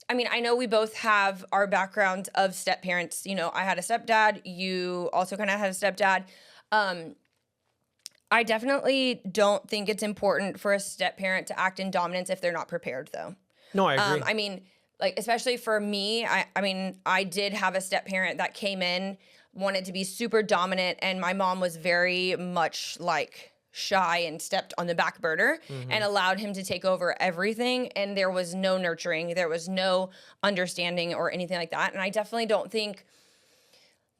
I mean, I know we both have our backgrounds of step parents. You know, I had a stepdad. You also kind of had a stepdad. I definitely don't think it's important for a step parent to act in dominance if they're not prepared, though. No, I agree. I mean, like, especially for me, I mean, I did have a step parent that came in, wanted to be super dominant, and my mom was very much like shy and stepped on the back burner and allowed him to take over everything. And there was no nurturing, there was no understanding or anything like that. And I definitely don't think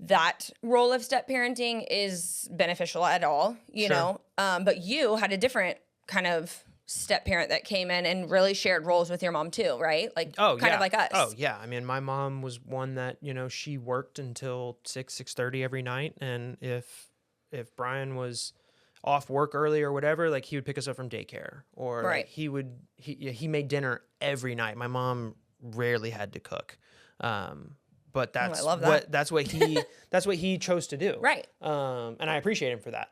that role of step parenting is beneficial at all, you know? But you had a different kind of step parent that came in and really shared roles with your mom too, right? Like, kind of like us. Oh yeah. I mean, my mom was one that, you know, she worked until 6:30 every night. And if Brian was off work early or whatever, like he would pick us up from daycare, or like he made dinner every night. My mom rarely had to cook. But that's that's what he chose to do. Right. And I appreciate him for that.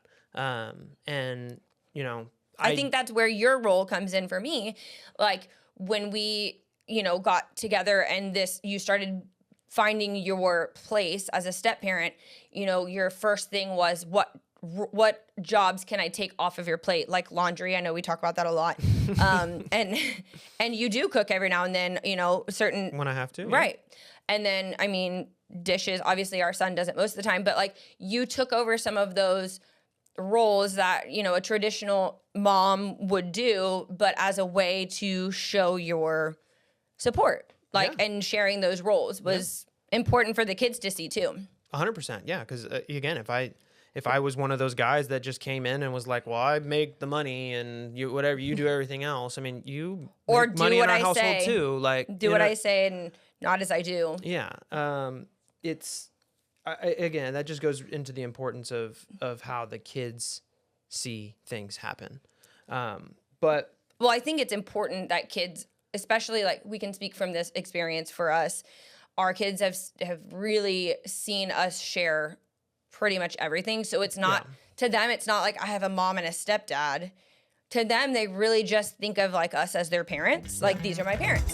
And you know, I think that's where your role comes in for me. Like when we, you know, got together and you started finding your place as a step parent, you know, your first thing was what jobs can I take off of your plate? Like laundry. I know we talk about that a lot. And you do cook every now and then, you know, certain when I have to. Right. And then, I mean, dishes, obviously our son doesn't most of the time, but like you took over some of those roles that, you know, a traditional mom would do, but as a way to show your support, like, and sharing those roles was important for the kids to see too. 100%. Yeah. Cause again, if I was one of those guys that just came in and was like, well, I make the money and you do everything else. I mean, you or make money in our household too. Like do what I say and not as I do. Yeah. It's again, that just goes into the importance of how the kids see things happen. But well, I think it's important that kids, especially like we can speak from this experience for us, our kids have really seen us share pretty much everything. So it's not, to them, it's not like I have a mom and a stepdad. To them, they really just think of like us as their parents. Like, these are my parents.